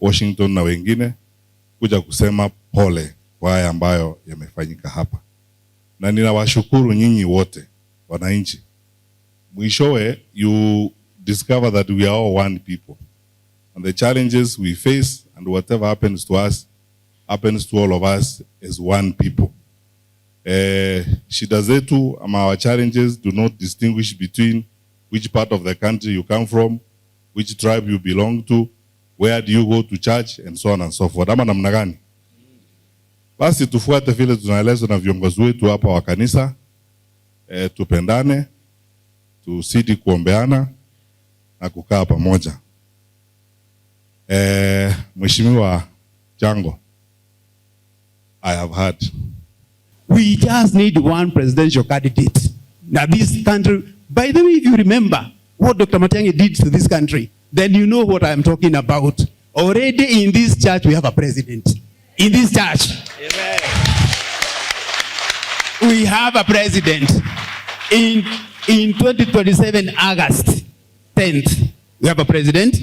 Washington na wengine kuja kusema pole kwa haya ambayo yamefanyika hapa. Na ninawashukuru nyinyi wote wananchi. Mwishowe you discover that we are all one people. And the challenges we face and whatever happens to us happens to all of us as one people. Shida zetu ama our challenges do not distinguish between which part of the country you come from, which tribe you belong to, where do you go to church, and so on and so forth. Ama namna gani? Basi tufuate vile tunaelezwa na viongozi wetu hapa wa kanisa, tupendane, tusidi kuombeana na kukaa pamoja. Mheshimiwa Jango, I have heard. We just need one presidential candidate. Now this country, by the way, if you remember what Dr. Matiang'I did to this country, then you know what I'm talking about. Already in this church, we have a president. In this church. Amen. We have a president. In 2027, August 10th, we have a president.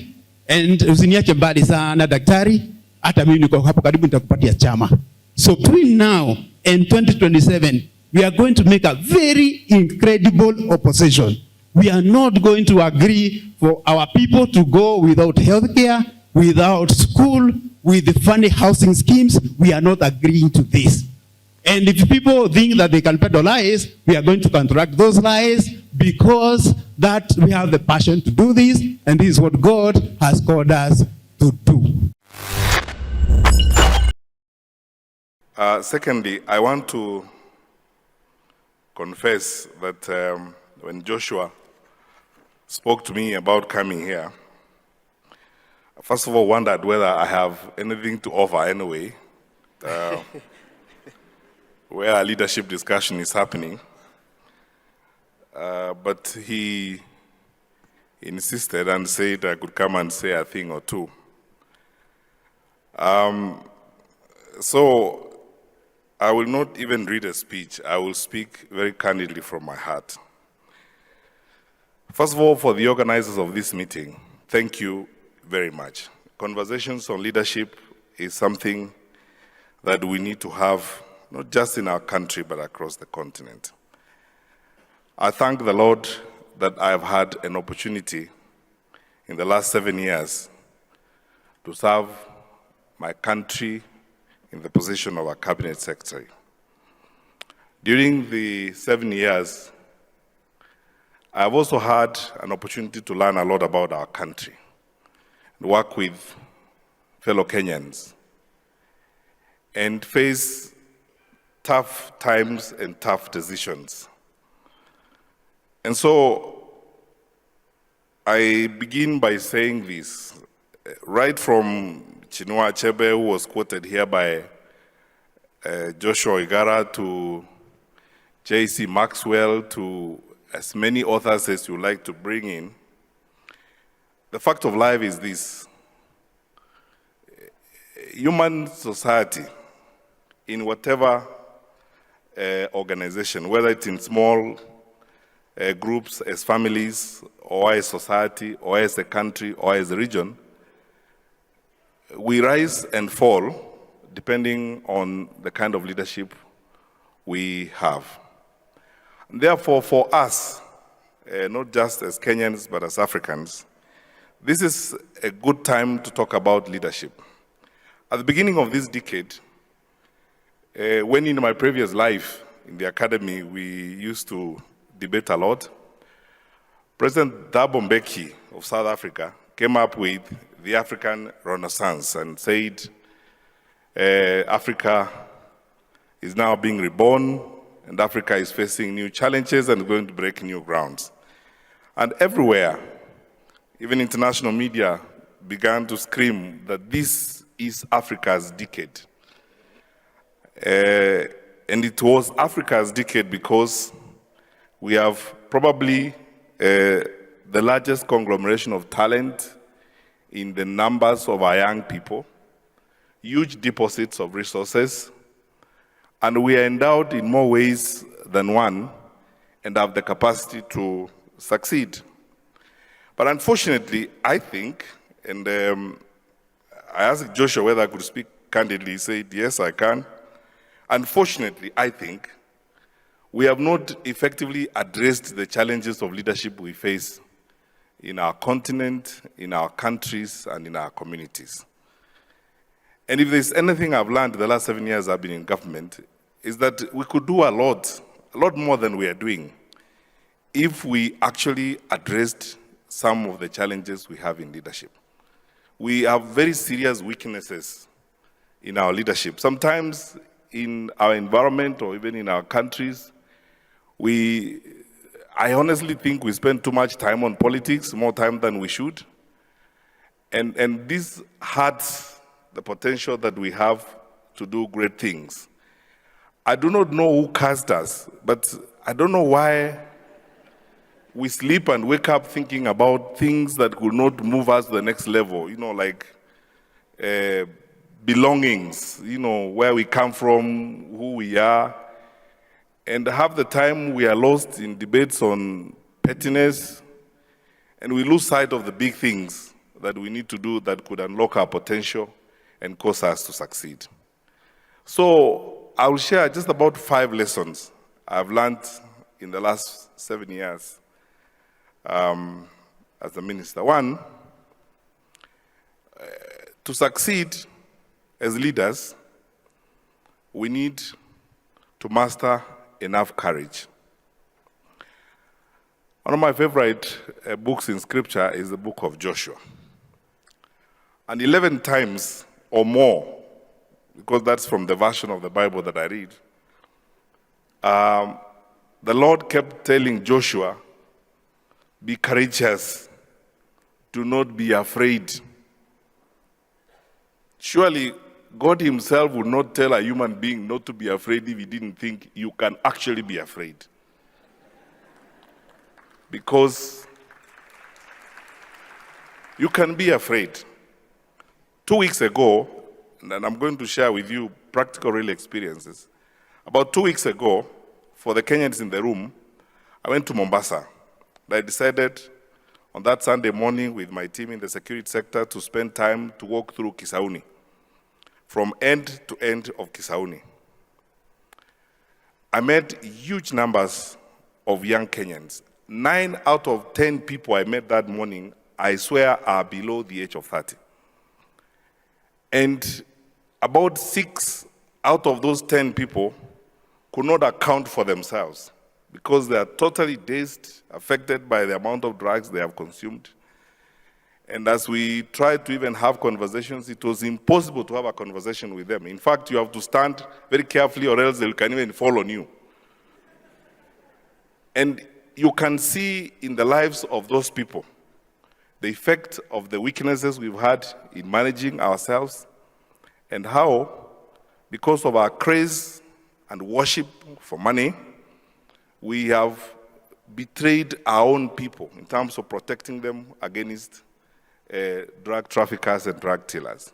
And usiniache mbali sana daktari, hata mimi niko hapo karibu nitakupatia chama. So between now and 2027, we are going to make a very incredible opposition. We are not going to agree for our people to go without health care, without school, with the funny housing schemes. We are not agreeing to this. And if people think that they can peddle lies, we are going to counteract those lies because that we have the passion to do this, and this is what God has called us to do. Secondly, I want to confess that when Joshua spoke to me about coming here, first of all, wondered whether I have anything to offer anyway, where a leadership discussion is happening. But he insisted and said I could come and say a thing or two. So I will not even read a speech. I will speak very candidly from my heart. First of all, for the organizers of this meeting, thank you very much. Conversations on leadership is something that we need to have, not just in our country, but across the continent. I thank the Lord that I have had an opportunity in the last 7 years to serve my country in the position of a cabinet secretary. During the 7 years, I have also had an opportunity to learn a lot about our country and work with fellow Kenyans and face tough times and tough decisions. And so I begin by saying this, right from Chinua Achebe, who was quoted here by Joshua Igara, to J.C. Maxwell, to as many authors as you like to bring in. The fact of life is this: human society, in whatever organization, whether it's in small groups, as families, or as society, or as a country, or as a region, we rise and fall depending on the kind of leadership we have. Therefore, for us, not just as Kenyans, but as Africans, this is a good time to talk about leadership. At the beginning of this decade, when in my previous life in the academy, we used to debate a lot, President Thabo Mbeki of South Africa came up with the African Renaissance and said, Africa is now being reborn, and Africa is facing new challenges and going to break new grounds. And everywhere, even international media began to scream that this is Africa's decade. And it was Africa's decade because we have probably the largest conglomeration of talent in the numbers of our young people, huge deposits of resources, and we are endowed in more ways than one and have the capacity to succeed. But unfortunately, I think, And I asked Joshua whether I could speak candidly. He said, yes, I can. Unfortunately, I think we have not effectively addressed the challenges of leadership we face in our continent, in our countries, and in our communities. And if there's anything I've learned the last 7 years I've been in government, is that we could do a lot more than we are doing, if we actually addressed some of the challenges we have in leadership. We have very serious weaknesses in our leadership. Sometimes in our environment or even in our countries, I honestly think we spend too much time on politics, more time than we should. And this hurts the potential that we have to do great things. I do not know who cast us, but I don't know why we sleep and wake up thinking about things that could not move us to the next level, like belongings, where we come from, who we are. And half the time we are lost in debates on pettiness, and we lose sight of the big things that we need to do that could unlock our potential and cause us to succeed. So I will share just about 5 lessons I've learned in the last 7 years as a minister. One, to succeed as leaders, we need to master enough courage. One of my favorite books in scripture is the book of Joshua. And 11 times or more, because that's from the version of the Bible that I read, the Lord kept telling Joshua, be courageous, do not be afraid. Surely God himself would not tell a human being not to be afraid if he didn't think you can actually be afraid. Because you can be afraid. 2 weeks ago, and I'm going to share with you practical real experiences. About 2 weeks ago, for the Kenyans in the room, I went to Mombasa. I decided on that Sunday morning with my team in the security sector to spend time to walk through Kisauni, from end to end of Kisauni. I met huge numbers of young Kenyans. 9 out of 10 people I met that morning, I swear, are below the age of 30. And about 6 out of those 10 people could not account for themselves because they are totally dazed, affected by the amount of drugs they have consumed. And as we tried to even have conversations, it was impossible to have a conversation with them. In fact, you have to stand very carefully or else they can even fall on you. And you can see in the lives of those people the effect of the weaknesses we've had in managing ourselves and how, because of our craze and worship for money, we have betrayed our own people in terms of protecting them against drug traffickers and drug dealers.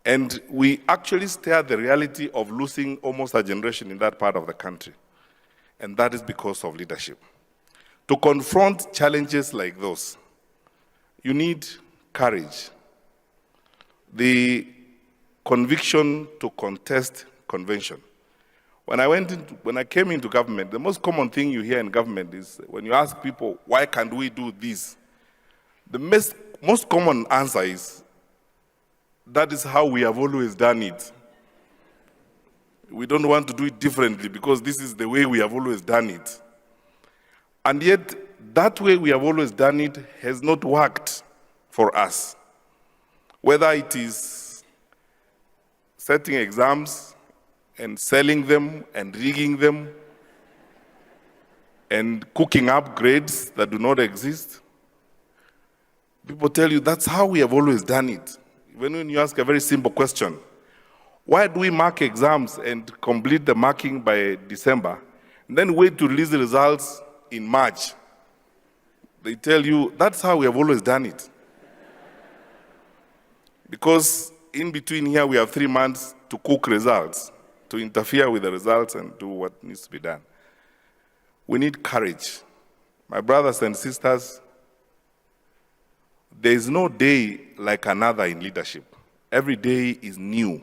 And we actually stare the reality of losing almost a generation in that part of the country. And that is because of leadership. To confront challenges like those, you need courage. The conviction to contest convention. When I came into government, the most common thing you hear in government is when you ask people, why can't we do this? The most common answer is, that is how we have always done it. We don't want to do it differently because this is the way we have always done it. And yet, that way we have always done it has not worked for us. Whether it is setting exams and selling them and rigging them and cooking up grades that do not exist, people tell you that's how we have always done it. Even when you ask a very simple question, why do we mark exams and complete the marking by December, and then wait to release the results in March? They tell you that's how we have always done it. Because in between here we have 3 months to cook results, to interfere with the results and do what needs to be done. We need courage. My brothers and sisters, there is no day like another in leadership. Every day is new,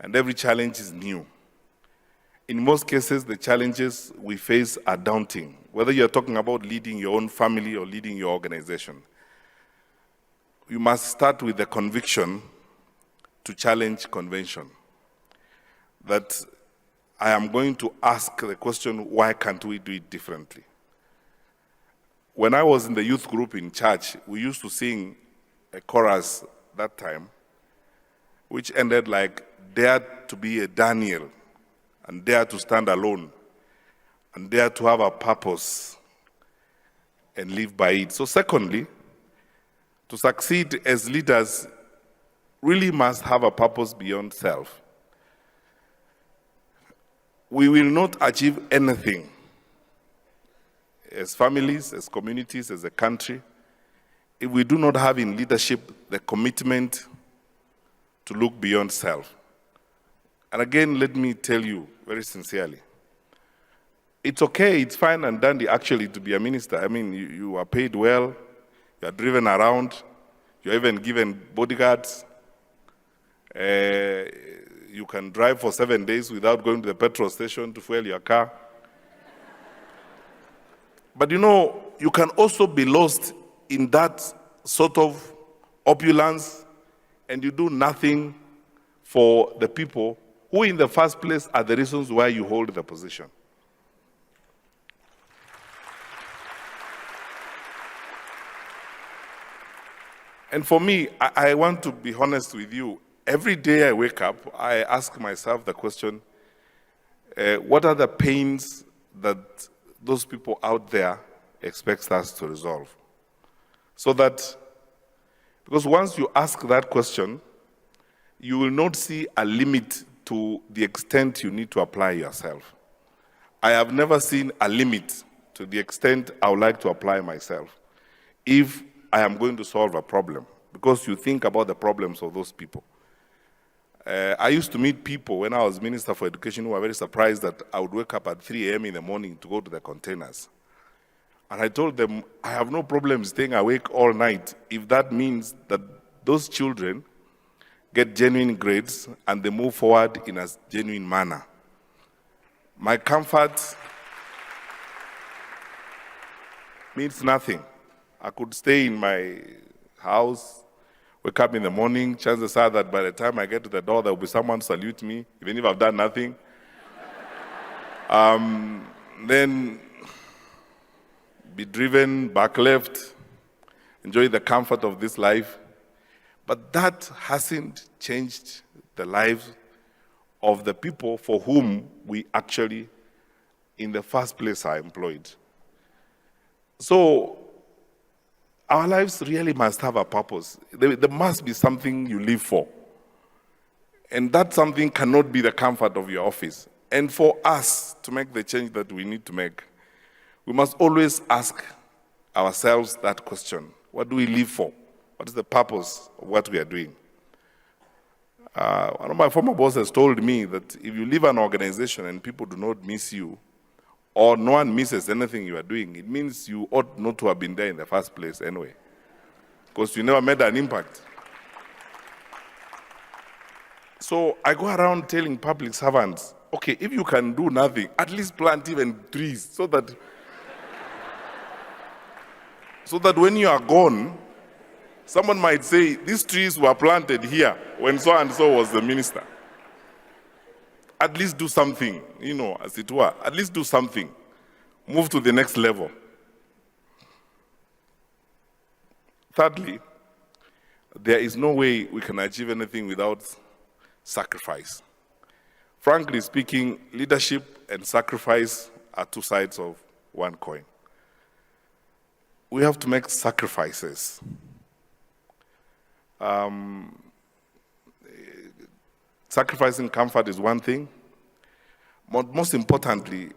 and every challenge is new. In most cases, the challenges we face are daunting, whether you're talking about leading your own family or leading your organization. You must start with the conviction to challenge convention, that I am going to ask the question, why can't we do it differently? When I was in the youth group in church, we used to sing a chorus that time, which ended like, dare to be a Daniel, and dare to stand alone, and dare to have a purpose, and live by it. So secondly, to succeed as leaders, really must have a purpose beyond self. We will not achieve anything as families, as communities, as a country, if we do not have in leadership the commitment to look beyond self. And again, let me tell you very sincerely, it's okay, it's fine and dandy actually to be a minister. I mean, you are paid well, you are driven around, you're even given bodyguards. You can drive for 7 days without going to the petrol station to fuel your car. But you know, you can also be lost in that sort of opulence and you do nothing for the people who in the first place are the reasons why you hold the position. And for me, I want to be honest with you. Every day I wake up, I ask myself the question, what are the pains that those people out there expect us to resolve? So that, because once you ask that question, you will not see a limit to the extent you need to apply yourself. I have never seen a limit to the extent I would like to apply myself if I am going to solve a problem, because you think about the problems of those people. I used to meet people when I was Minister for Education who were very surprised that I would wake up at 3 a.m. in the morning to go to the containers. And I told them, I have no problem staying awake all night if that means that those children get genuine grades and they move forward in a genuine manner. My comfort means nothing. I could stay in my house, wake up in the morning, chances are that by the time I get to the door, there will be someone salute me, even if I've done nothing. Then be driven back left, enjoy the comfort of this life. But that hasn't changed the lives of the people for whom we actually, in the first place, are employed. So, our lives really must have a purpose. There must be something you live for. And that something cannot be the comfort of your office. And for us to make the change that we need to make, we must always ask ourselves that question. What do we live for? What is the purpose of what we are doing? One of my former bosses told me that if you leave an organization and people do not miss you, or no one misses anything you are doing, it means you ought not to have been there in the first place anyway, because you never made an impact. So I go around telling public servants, okay, if you can do nothing, at least plant even trees so that when you are gone, someone might say, these trees were planted here when so-and-so was the minister. At least do something, you know, as it were. At least do something. Move to the next level. Thirdly, there is no way we can achieve anything without sacrifice. Frankly speaking, leadership and sacrifice are two sides of one coin. We have to make sacrifices. Sacrificing comfort is one thing. Most importantly,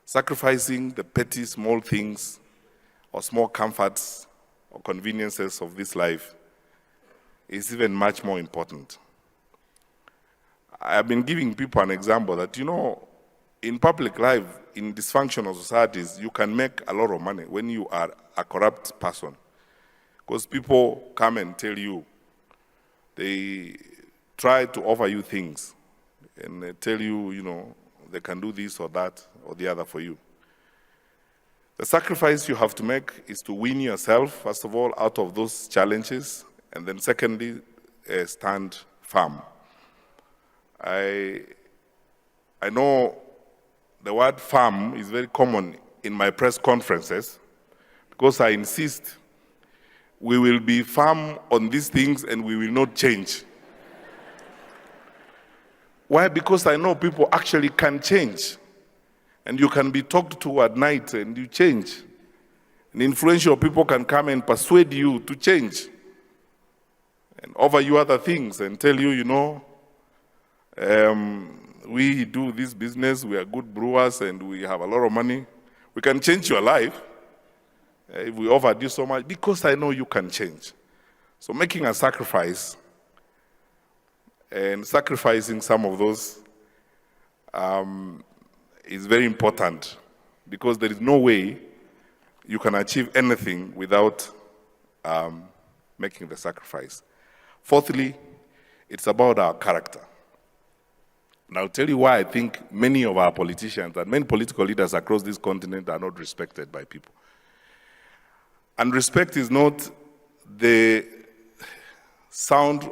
sacrificing the petty small things or small comforts or conveniences of this life is even much more important. I have been giving people an example that, you know, in public life, in dysfunctional societies, you can make a lot of money when you are a corrupt person. Because people come and tell you, they try to offer you things, and they tell you, they can do this or that or the other for you. The sacrifice you have to make is to win yourself, first of all, out of those challenges, and then secondly, stand firm. I know the word firm is very common in my press conferences because I insist we will be firm on these things and we will not change. Why? Because I know people actually can change. And you can be talked to at night and you change. And influential people can come and persuade you to change and offer you other things and tell you, we do this business, we are good brewers and we have a lot of money. We can change your life if we offer you so much, because I know you can change. So making a sacrifice and sacrificing some of those is very important, because there is no way you can achieve anything without making the sacrifice. Fourthly, it's about our character. And I'll tell you why I think many of our politicians and many political leaders across this continent are not respected by people. And respect is not the sound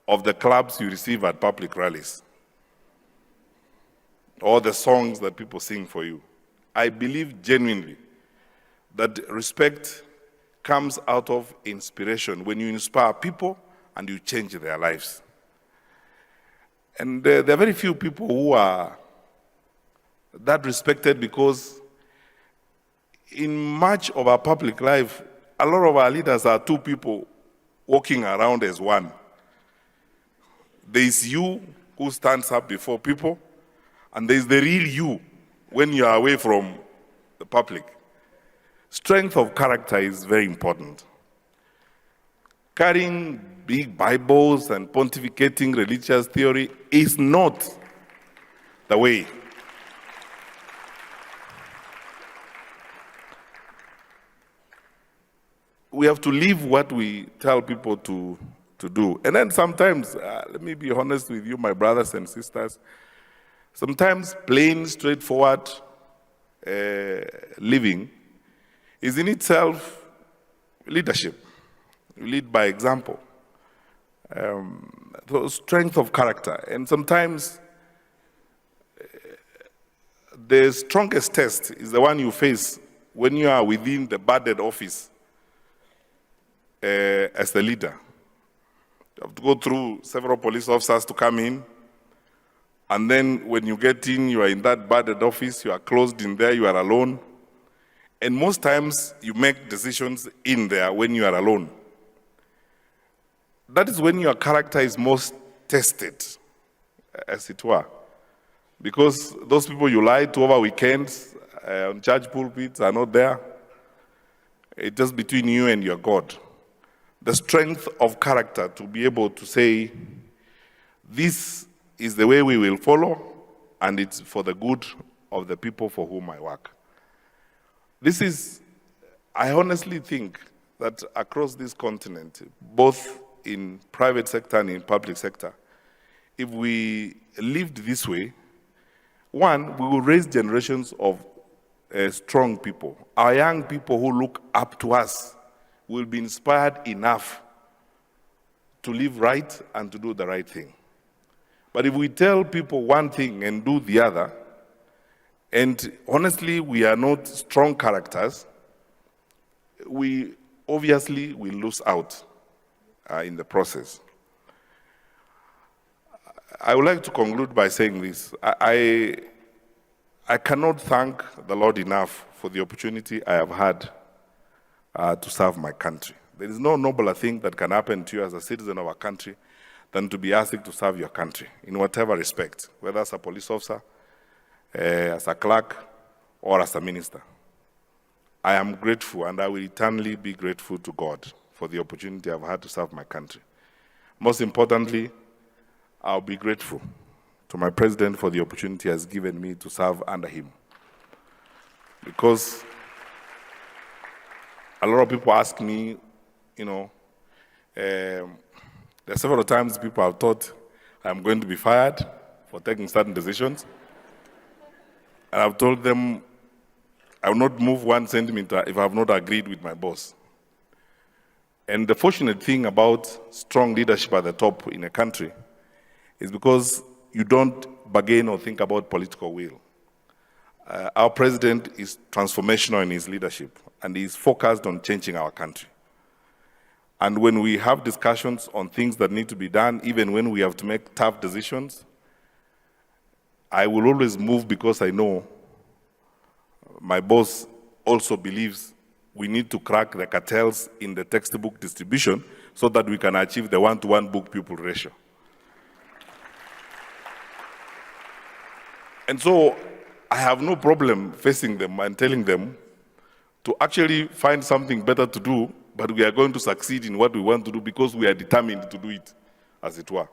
of the claps you receive at public rallies or the songs that people sing for you. I believe genuinely that respect comes out of inspiration, when you inspire people and you change their lives. And there are very few people who are that respected, because in much of our public life, a lot of our leaders are two people walking around as one. There is you who stands up before people, and there is the real you when you are away from the public. Strength of character is very important. Carrying big Bibles and pontificating religious theory is not the way. We have to live what we tell people to do. And then sometimes, let me be honest with you, my brothers and sisters, sometimes plain, straightforward living is in itself leadership. You lead by example. So strength of character. And sometimes the strongest test is the one you face when you are within the budded office as the leader. You have to go through several police officers to come in. And then when you get in, you are in that budded office, you are closed in there, you are alone. And most times you make decisions in there when you are alone. That is when your character is most tested, as it were. Because those people you lied to over weekends, on church pulpits, are not there. It's just between you and your God. The strength of character to be able to say, this is the way we will follow, and it's for the good of the people for whom I work. I honestly think that across this continent, both in private sector and in public sector, if we lived this way, one, we will raise generations of strong people. Our young people who look up to us will be inspired enough to live right and to do the right thing. But if we tell people one thing and do the other, and honestly we are not strong characters, we obviously will lose out in the process. I would like to conclude by saying this. I cannot thank the Lord enough for the opportunity I have had to serve my country. There is no nobler thing that can happen to you as a citizen of our country than to be asked to serve your country in whatever respect, whether as a police officer, as a clerk, or as a minister. I am grateful, and I will eternally be grateful to God for the opportunity I've had to serve my country. Most importantly, I'll be grateful to my president for the opportunity he has given me to serve under him. Because a lot of people ask me, you know, there are several times people have thought I'm going to be fired for taking certain decisions. And I've told them I will not move 1 centimeter if I have not agreed with my boss. And the fortunate thing about strong leadership at the top in a country is because you don't bargain or think about political will. Our president is transformational in his leadership, and he's focused on changing our country. And when we have discussions on things that need to be done, even when we have to make tough decisions, I will always move because I know my boss also believes we need to crack the cartels in the textbook distribution so that we can achieve the 1-to-1 book-pupil ratio. And so I have no problem facing them and telling them to actually find something better to do, but we are going to succeed in what we want to do because we are determined to do it, as it were.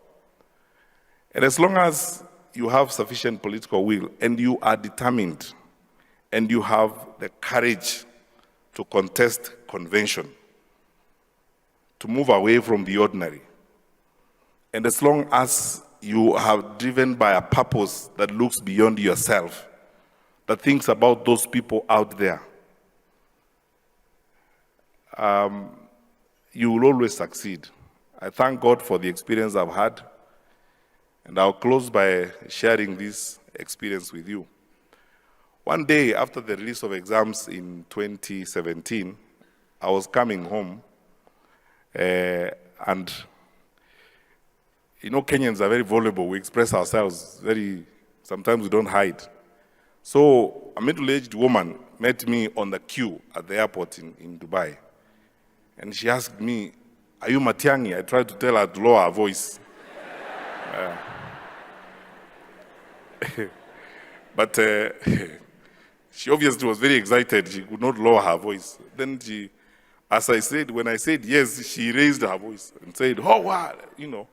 And as long as you have sufficient political will and you are determined and you have the courage to contest convention, to move away from the ordinary, and as long as you are driven by a purpose that looks beyond yourself, that thinks about those people out there, you will always succeed. I thank God for the experience I've had, and I'll close by sharing this experience with you. One day after the release of exams in 2017, I was coming home, and you know, Kenyans are very vulnerable. We express ourselves sometimes we don't hide. So a middle-aged woman met me on the queue at the airport in Dubai. And she asked me, "Are you Matiang'I?" I tried to tell her to lower her voice. But she obviously was very excited. She could not lower her voice. Then when I said yes, she raised her voice and said, "Oh, wow," you know.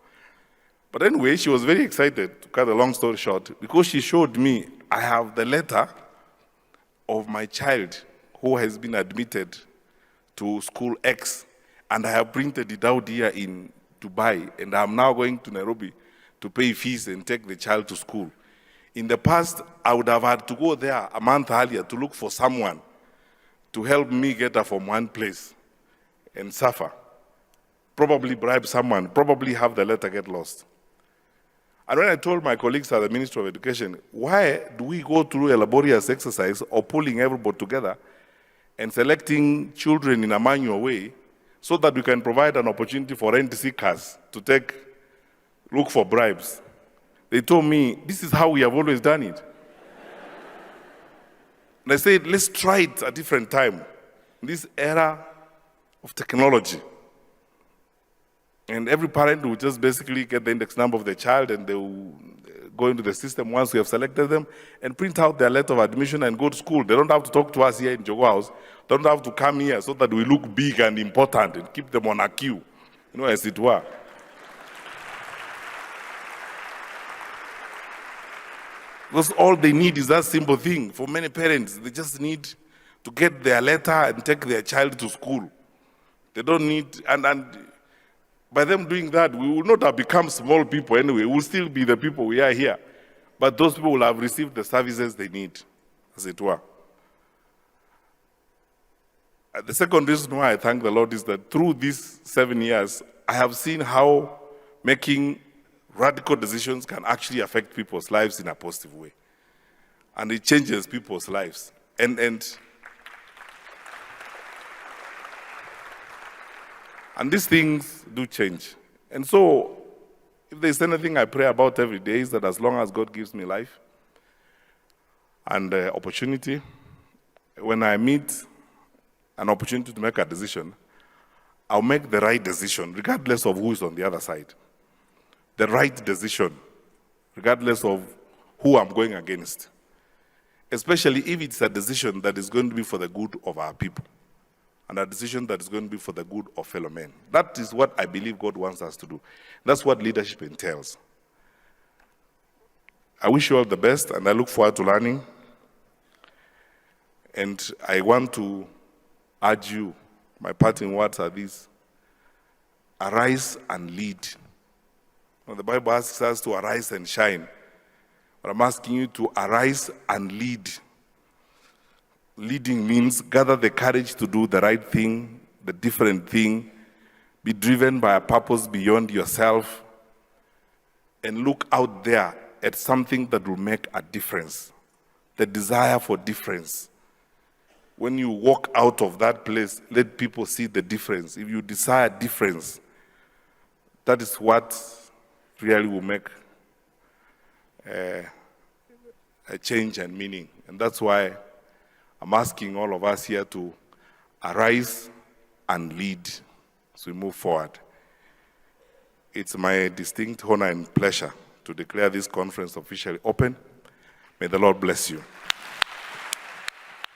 But anyway, she was very excited, to cut a long story short, because she showed me, I have the letter of my child who has been admitted to school X, and I have printed it out here in Dubai, and I'm now going to Nairobi to pay fees and take the child to school. In the past, I would have had to go there a month earlier to look for someone to help me get her from one place and suffer, probably bribe someone, probably have the letter get lost. And when I told my colleagues at the Ministry of Education, why do we go through a laborious exercise of pulling everybody together and selecting children in a manual way so that we can provide an opportunity for rent seekers to look for bribes? They told me, this is how we have always done it. And I said, let's try it a different time, in this era of technology. And every parent will just basically get the index number of the child, and they will go into the system once we have selected them and print out their letter of admission and go to school. They don't have to talk to us here in Jogo House. They don't have to come here so that we look big and important and keep them on a queue, as it were. Because all they need is that simple thing. For many parents, they just need to get their letter and take their child to school. They don't need, and by them doing that, we will not have become small people anyway. We will still be the people we are here. But those people will have received the services they need, as it were. The second reason why I thank the Lord is that through these 7 years, I have seen how making radical decisions can actually affect people's lives in a positive way. And it changes people's lives. And these things do change. And so, if there's anything I pray about every day is that as long as God gives me life and opportunity, when I meet an opportunity to make a decision, I'll make the right decision, regardless of who is on the other side. The right decision, regardless of who I'm going against. Especially if it's a decision that is going to be for the good of our people, and a decision that is going to be for the good of fellow men. That is what I believe God wants us to do. That's what leadership entails. I wish you all the best, and I look forward to learning. And I want to urge you, my parting words are these: arise and lead. Now, the Bible asks us to arise and shine. But I'm asking you to arise and lead. Leading means gather the courage to do the right thing, the different thing, be driven by a purpose beyond yourself, and look out there at something that will make a difference, the desire for difference. When you walk out of that place, let people see the difference. If you desire difference, that is what really will make a change and meaning. And that's why I'm asking all of us here to arise and lead as we move forward. It's my distinct honor and pleasure to declare this conference officially open. May the Lord bless you.